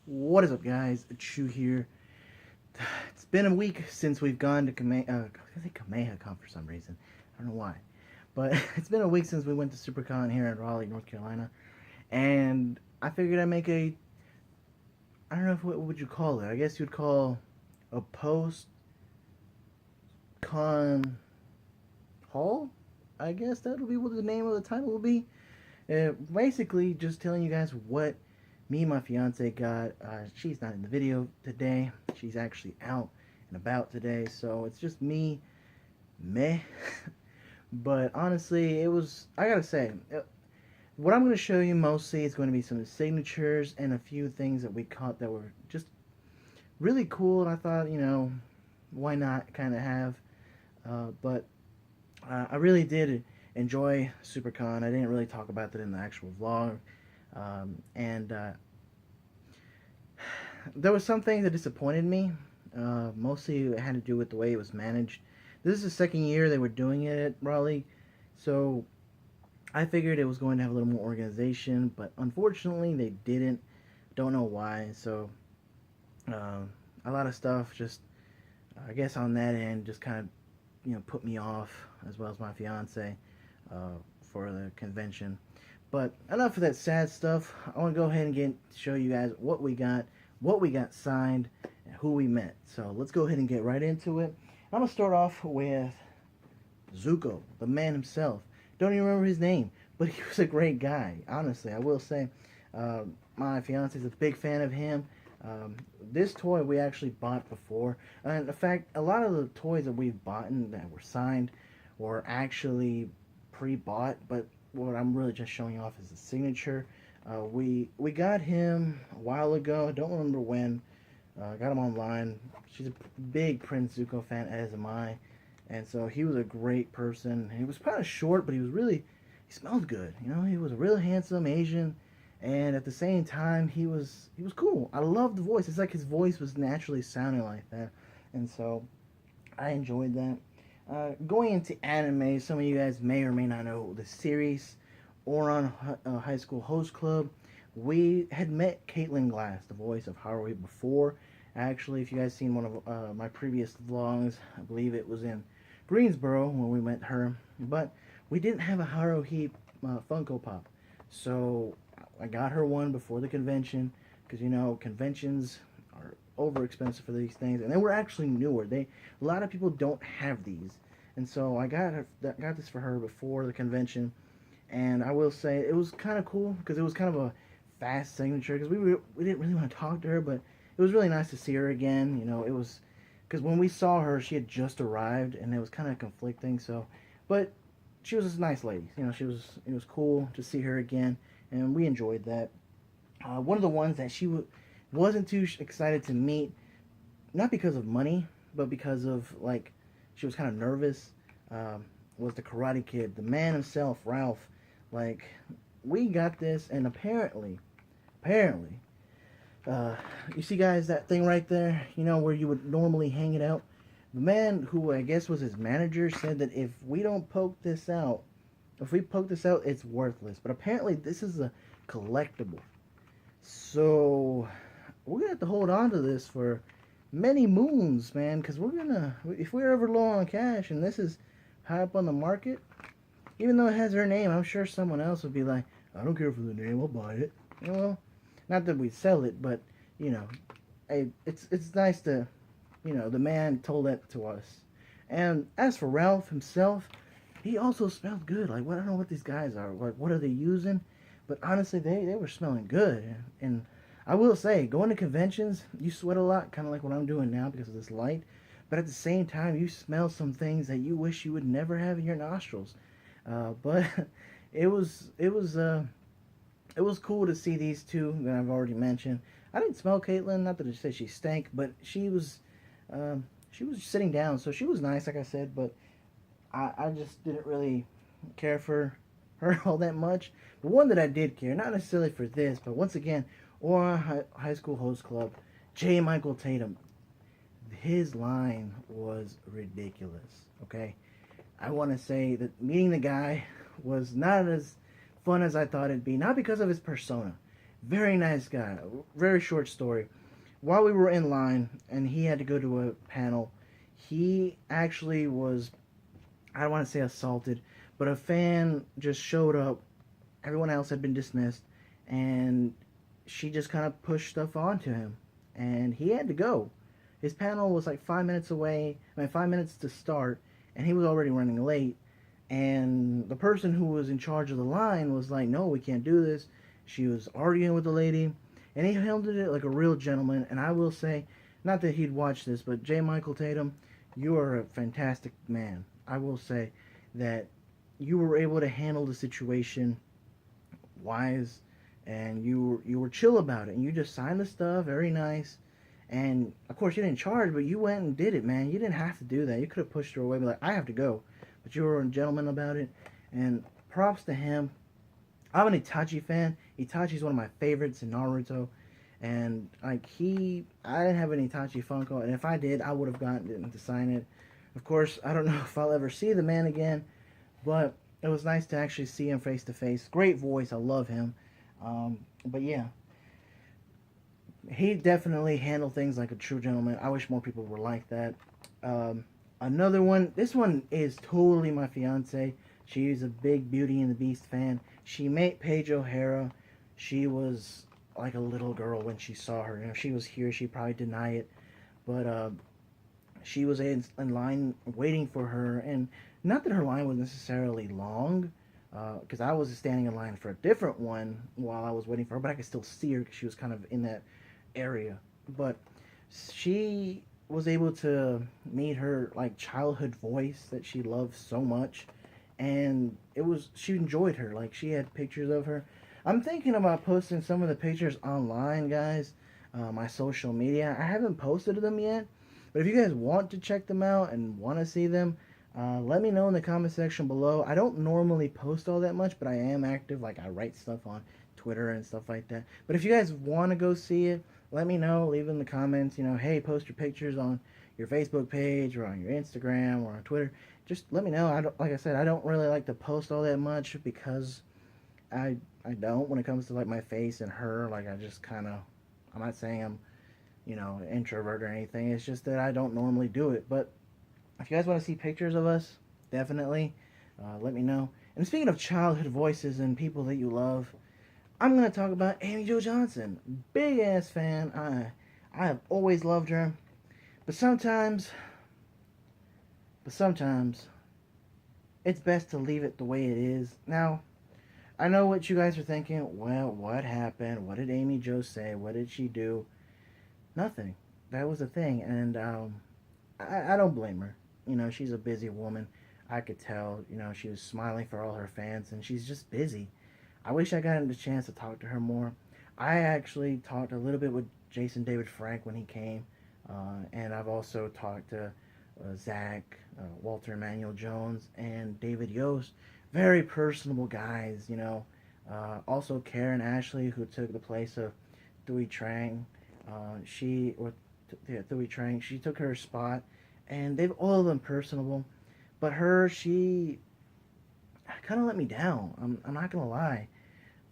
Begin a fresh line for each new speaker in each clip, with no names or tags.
What is up, guys? Chu here. It's been a week since we've gone to Kamehameha Con for some reason. I don't know why. But it's been a week since we went to Super Con here in Raleigh, North Carolina. And I figured I'd make I don't know what would you call it? I guess you'd call a post-con haul? I guess that will be what the name of the title will be. Basically, just telling you guys what me and my fiance got. She's not in the video today. She's actually out and about today, so it's just meh. But honestly, I gotta say, what I'm going to show you mostly is going to be some signatures and a few things that we caught that were just really cool, and I thought, why not kind of have. But I really did enjoy SuperCon. I didn't really talk about that in the actual vlog. And there was some things that disappointed me. Mostly it had to do with the way it was managed. This is the second year they were doing it at Raleigh, so I figured it was going to have a little more organization, but unfortunately they didn't. Don't know why. So a lot of stuff just, I guess on that end, just kind of put me off, as well as my fiance, for the convention. But enough of that sad stuff. I want to go ahead and show you guys what we got signed, and who we met. So let's go ahead and get right into it. I'm going to start off with Zuko, the man himself. Don't even remember his name, but he was a great guy. Honestly, I will say. My fiance is a big fan of him. This toy we actually bought before. And in fact, a lot of the toys that we've bought and that were signed were actually pre-bought, but what I'm really just showing off is the signature. We got him a while ago. I don't remember when. Got him online. She's a big Prince Zuko fan, as am I. And so he was a great person. He was kind of short, but he smelled good. He was a real handsome Asian, and at the same time, he was cool. I loved the voice. It's like his voice was naturally sounding like that, and so I enjoyed that. Going into anime, some of you guys may or may not know the series Ouran High School Host Club. We had met Caitlin Glass, the voice of Haruhi, before. Actually, if you guys seen one of my previous vlogs, I believe it was in Greensboro when we met her. But we didn't have a Haruhi Funko Pop, so I got her one before the convention, because conventions are over expensive for these things, and they were actually newer. A lot of people don't have these, and so I got this for her before the convention. And I will say it was kind of cool because it was kind of a fast signature, because we didn't really want to talk to her, but it was really nice to see her again. It was because when we saw her, she had just arrived, and it was kind of conflicting. So, but she was a nice lady. It was cool to see her again, and we enjoyed that. One of the ones that she wasn't too excited to meet, not because of money, but because of, she was kind of nervous, was the Karate Kid, the man himself, Ralph. We got this, and apparently, you see, guys, that thing right there, where you would normally hang it out. The man, who I guess was his manager, said that if we poke this out, it's worthless. But apparently, this is a collectible. So we're gonna have to hold on to this for many moons, man, because if we're ever low on cash and this is high up on the market, even though it has her name, I'm sure someone else would be like, I don't care for the name, I'll buy it. Not that we'd sell it, but it's nice to, the man told that to us. And as for Ralph himself, he also smelled good. I don't know what these guys are. What are they using? But honestly, they were smelling good. And I will say, going to conventions, you sweat a lot, kind of like what I'm doing now because of this light. But at the same time, you smell some things that you wish you would never have in your nostrils. But it was cool to see these two that I've already mentioned. I didn't smell Caitlin, not that I said she stank, but she was sitting down, so she was nice, like I said. But I just didn't really care for her all that much. The one that I did care, not necessarily for this, but once again, Ouran High School Host Club, J. Michael Tatum. His line was ridiculous, okay? I want to say that meeting the guy was not as fun as I thought it'd be. Not because of his persona. Very nice guy. Very short story. While we were in line and he had to go to a panel, he actually was, I don't want to say assaulted, but a fan just showed up. Everyone else had been dismissed, and she just kind of pushed stuff onto him, and he had to go. His panel was like 5 minutes away, 5 minutes to start, and he was already running late. And the person who was in charge of the line was like, "No, we can't do this." She was arguing with the lady, and he handled it like a real gentleman. And I will say, not that he'd watch this, but J. Michael Tatum, you are a fantastic man. I will say that you were able to handle the situation wise, and you were chill about it, and you just signed the stuff, very nice. And of course, you didn't charge, but you went and did it, man. You didn't have to do that. You could have pushed her away, be like, "I have to go," but you were a gentleman about it, and props to him. I'm an Itachi fan. Itachi's one of my favorites in Naruto, and like I didn't have an Itachi Funko, and if I did, I would have gotten him to sign it. Of course, I don't know if I'll ever see the man again, but it was nice to actually see him face to face. Great voice, I love him. But yeah, he definitely handled things like a true gentleman. I wish more people were like that. Another one, this one is totally my fiance. She's a big Beauty and the Beast fan. She met Paige O'Hara. She was like a little girl when she saw her. If she was here, she'd probably deny it. But she was in line waiting for her. And not that her line was necessarily long, because I was standing in line for a different one while I was waiting for her, but I could still see her because she was kind of in that area. But she was able to meet her like childhood voice that she loved so much, and she enjoyed her. Like, she had pictures of her. I'm thinking about posting some of the pictures online, guys. My social media, I haven't posted them yet, but if you guys want to check them out and want to see them, let me know in the comment section below. I don't normally post all that much, but I am active. Like, I write stuff on Twitter and stuff like that. But if you guys want to go see it, let me know. Leave in the comments, hey, post your pictures on your Facebook page or on your Instagram or on Twitter. Just let me know. Like I said, I don't really like to post all that much because I don't, when it comes to like my face and her. Like, I just kind of, I'm not saying I'm an introvert or anything. It's just that I don't normally do it. But if you guys want to see pictures of us, definitely let me know. And speaking of childhood voices and people that you love, I'm going to talk about Amy Jo Johnson. Big ass fan. I have always loved her. But sometimes it's best to leave it the way it is. Now, I know what you guys are thinking. Well, what happened? What did Amy Jo say? What did she do? Nothing. That was the thing. And I don't blame her. She's a busy woman. I could tell, she was smiling for all her fans, and she's just busy. I wish I got the chance to talk to her more. I actually talked a little bit with Jason David Frank when he came, and I've also talked to Zach, Walter Emmanuel Jones, and David Yost. Very personable guys, also Karen Ashley, who took the place of Thuy Trang. Thuy Trang, she took her spot, and they've all of them personable. But her, she kind of let me down. I'm not gonna lie,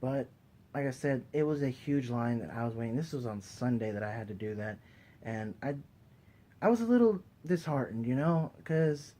but like I said, it was a huge line that I was waiting. This was on Sunday that I had to do that, and I was a little disheartened, because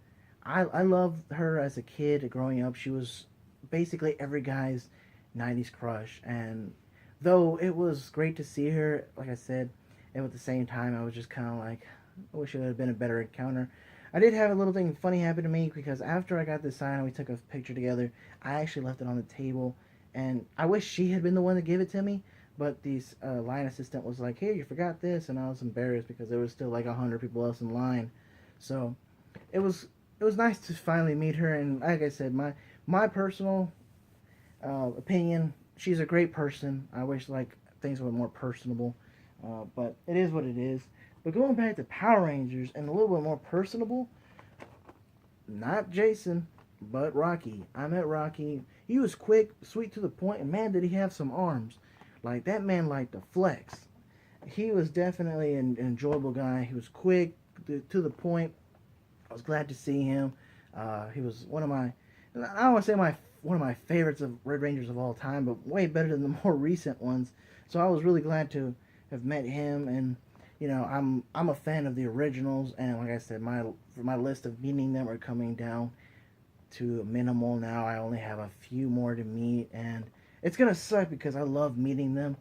I loved her as a kid growing up. She was basically every guy's 90s crush, and though it was great to see her, like I said, and at the same time, I was just kind of like, I wish it would have been a better encounter. I did have a little thing funny happen to me, because after I got this sign and we took a picture together, I actually left it on the table, and I wish she had been the one to give it to me, but the line assistant was like, "Hey, you forgot this," and I was embarrassed because there was still like 100 people else in line. So it was nice to finally meet her, and like I said, my personal opinion, she's a great person. I wish like things were more personable, but it is what it is. But going back to Power Rangers and a little bit more personable, not Jason, but Rocky. I met Rocky. He was quick, sweet to the point, and man, did he have some arms. Like, that man liked to flex. He was definitely an enjoyable guy. He was quick, to the point. I was glad to see him. He was one of my, I don't want to say one of my favorites of Red Rangers of all time, but way better than the more recent ones. So I was really glad to have met him, and I'm a fan of the originals, and like I said, my list of meeting them are coming down to minimal now. I only have a few more to meet, and it's gonna suck because I love meeting them.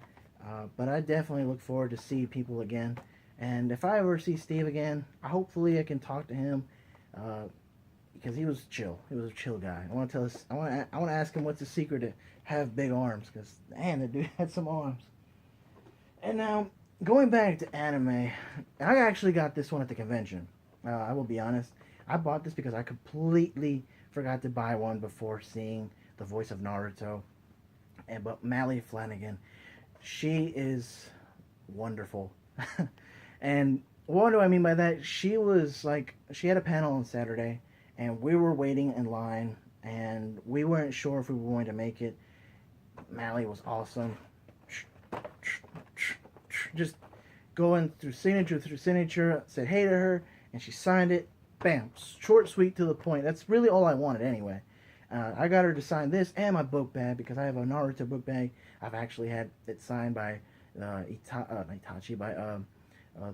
But I definitely look forward to see people again. And if I ever see Steve again, hopefully I can talk to him because he was chill. He was a chill guy. I want to tell us. I want to ask him what's the secret to have big arms, because man, the dude had some arms. And now going back to anime, I actually got this one at the convention. I will be honest. I bought this because I completely forgot to buy one before seeing the voice of Naruto. But Malie Flanigan, she is wonderful. And what do I mean by that? She had a panel on Saturday, and we were waiting in line, and we weren't sure if we were going to make it. Malie was awesome. Just going through signature, said hey to her, and she signed it. Bam, short, sweet, to the point. That's really all I wanted anyway. I got her to sign this and my book bag because I have a Naruto book bag. I've actually had it signed by Itachi, by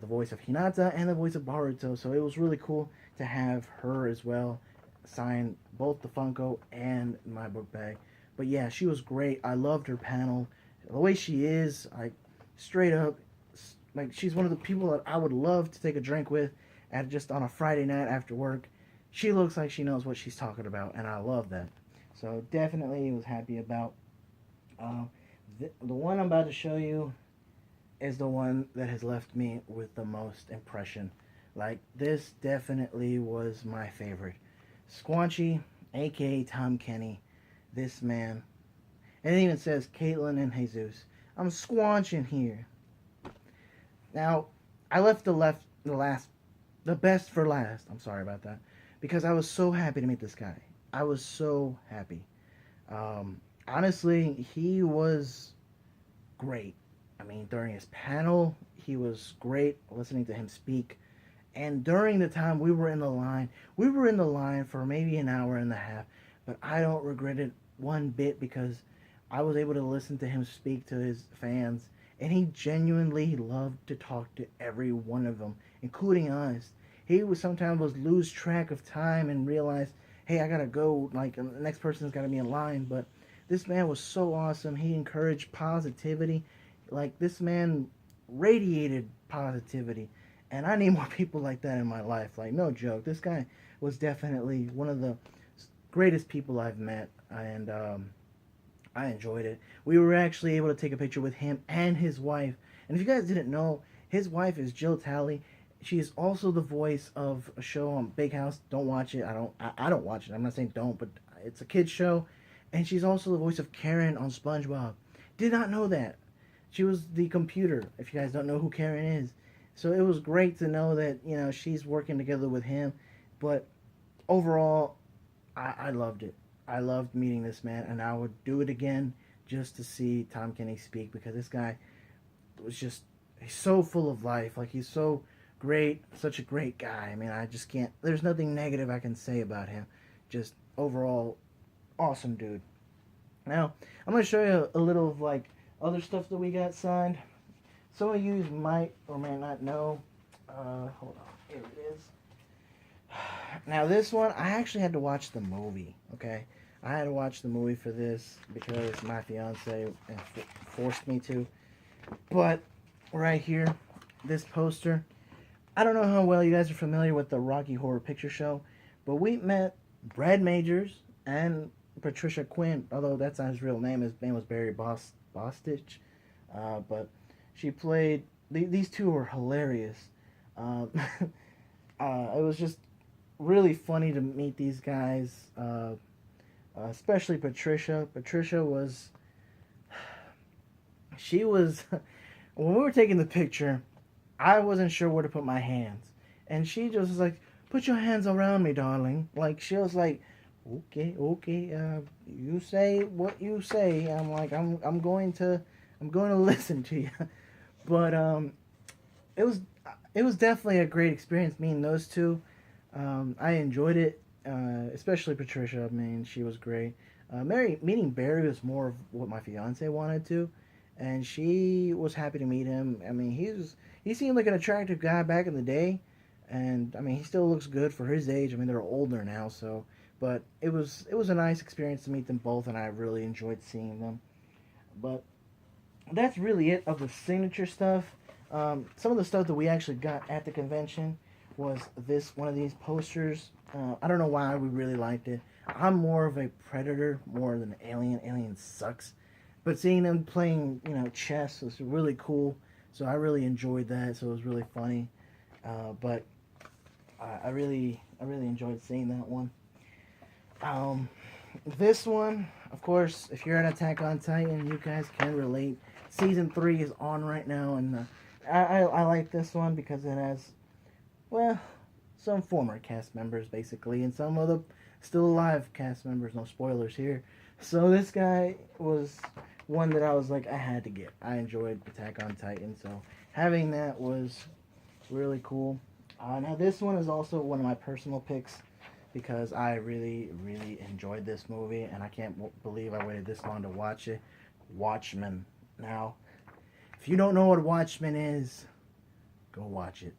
the voice of Hinata and the voice of Boruto. So it was really cool to have her as well sign both the Funko and my book bag. But yeah, she was great. I loved her panel. The way she is, like, straight up, like, she's one of the people that I would love to take a drink with at just on a Friday night after work. She looks like she knows what she's talking about, and I love that. So definitely was happy about. The one I'm about to show you is the one that has left me with the most impression. Like, this definitely was my favorite. Squanchy, aka Tom Kenny. This man. And it even says Caitlin and Jesus. I'm squanching here. Now, I left the best for last. I'm sorry about that. Because I was so happy to meet this guy. I was so happy. Honestly, he was great. I mean, during his panel, he was great listening to him speak. And during the time we were in the line for maybe an hour and a half. But I don't regret it one bit because I was able to listen to him speak to his fans. And he genuinely loved to talk to every one of them, including us. He would sometimes lose track of time and realize, hey, I gotta go, like, the next person's gotta be in line. But this man was so awesome. He encouraged positivity. Like, this man radiated positivity. And I need more people like that in my life. Like, no joke. This guy was definitely one of the greatest people I've met. And I enjoyed it. We were actually able to take a picture with him and his wife. And if you guys didn't know, his wife is Jill Talley. She is also the voice of a show on Big House. Don't watch it. I don't watch it. I'm not saying don't, but it's a kid's show. And she's also the voice of Karen on Spongebob. Did not know that. She was the computer, if you guys don't know who Karen is. So it was great to know that, she's working together with him. But overall, I loved it. I loved meeting this man, and I would do it again just to see Tom Kenny speak, because this guy was just, he's so full of life. Like, he's so great, such a great guy. I mean, I just can't, there's nothing negative I can say about him. Just overall, awesome dude. Now, I'm going to show you a little of, like, other stuff that we got signed. Some of you might or may not know. Hold on, here it is. Now, this one, I actually had to watch the movie, okay? I had to watch the movie for this because my fiance forced me to. But right here, this poster, I don't know how well you guys are familiar with the Rocky Horror Picture Show, but we met Brad Majors and Patricia Quinn, although that's not his real name. His name was Barry Bostich. But she played, these two were hilarious. It was just really funny to meet these guys, especially Patricia. Patricia was, when we were taking the picture, I wasn't sure where to put my hands. And she just was like, put your hands around me, darling. Like, she was like, okay, you say what you say. I'm like, I'm going to listen to you. But it was definitely a great experience meeting those two. I enjoyed it, especially Patricia. I mean, she was great. Meeting Barry was more of what my fiance wanted to, and she was happy to meet him. I mean, he seemed like an attractive guy back in the day, and I mean, he still looks good for his age. I mean, they're older now, so. But it was a nice experience to meet them both, and I really enjoyed seeing them. But that's really it of the signature stuff. Some of the stuff that we actually got at the convention was one of these posters. I don't know why we really liked it. I'm more of a Predator more than Alien. Alien sucks. But seeing them playing, chess was really cool. So I really enjoyed that. So it was really funny. But I really enjoyed seeing that one. This one, of course, if you're an Attack on Titan, you guys can relate. Season 3 is on right now, and I like this one because it has, well, some former cast members, basically, and some of the still alive cast members. No spoilers here. So this guy was one that I was like, I had to get. I enjoyed Attack on Titan, so having that was really cool. Now this one is also one of my personal picks because I really enjoyed this movie, and I can't believe I waited this long to watch it. Watchmen. Now, if you don't know what Watchmen is, go watch it.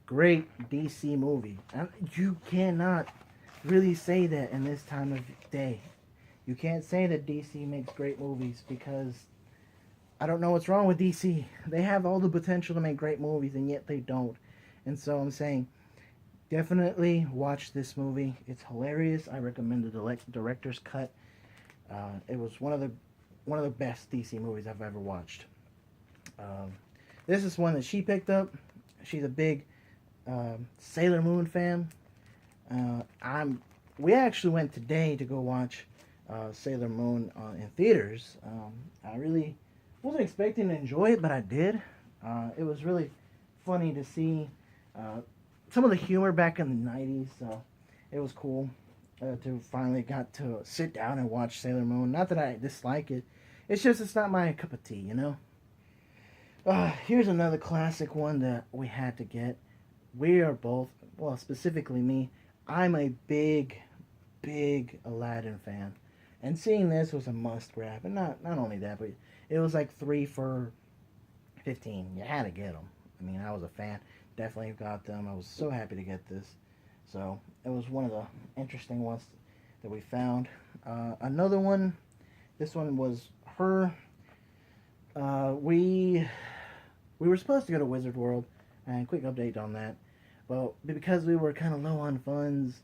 Great DC movie. And you cannot really say that in this time of day. You can't say that DC makes great movies because I don't know what's wrong with DC. They have all the potential to make great movies, and yet they don't. And so I'm saying, definitely watch this movie. It's hilarious. I recommend the director's cut. It was one of the best DC movies I've ever watched. This is one that she picked up. She's a big Sailor Moon fan. We actually went today to go watch Sailor Moon in theaters. I really wasn't expecting to enjoy it, but I did. It was really funny to see some of the humor back in the 90s. So it was cool to finally got to sit down and watch Sailor Moon. Not that I dislike it. It's just it's not my cup of tea, Here's another classic one that we had to get. We are both, well, specifically me, I'm a big Aladdin fan. And seeing this was a must grab. And not only that, but it was like 3 for $15. You had to get them. I mean, I was a fan. Definitely got them. I was so happy to get this. So, it was one of the interesting ones that we found. Another one, this one was her. We were supposed to go to Wizard World, and quick update on that. But because we were kind of low on funds,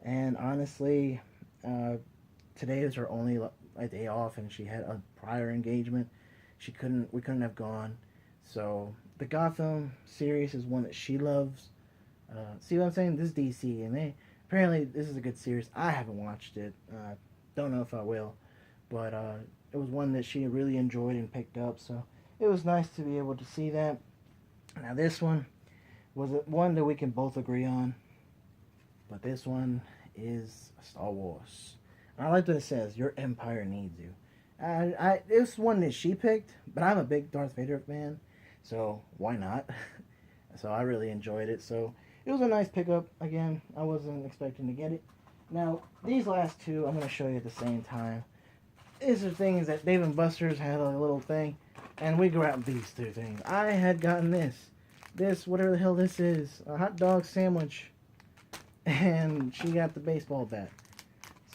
and honestly, today was her only day off, and she had a prior engagement. We couldn't have gone. So the Gotham series is one that she loves. See what I'm saying? This is DC, and apparently this is a good series. I haven't watched it. Don't know if I will, but it was one that she really enjoyed and picked up. So it was nice to be able to see that. Now this one was one that we can both agree on, but this one is Star Wars. And I like what it says, your empire needs you. It's one that she picked, but I'm a big Darth Vader fan, so why not? So I really enjoyed it. So it was a nice pickup. Again, I wasn't expecting to get it. Now, these last two I'm going to show you at the same time. These are things that Dave & Buster's had a little thing, and we grabbed these two things. I had gotten this, whatever the hell this is, a hot dog sandwich, and she got the baseball bat.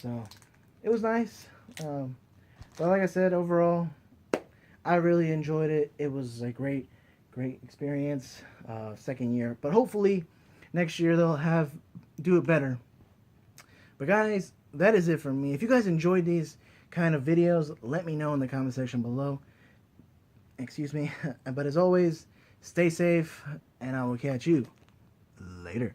So, it was nice. But like I said, overall, I really enjoyed it. It was a great experience. Second year, but hopefully next year they'll do it better. But guys, that is it for me. If you guys enjoyed these kind of videos, let me know in the comment section below. Excuse me. But as always, stay safe, and I will catch you later.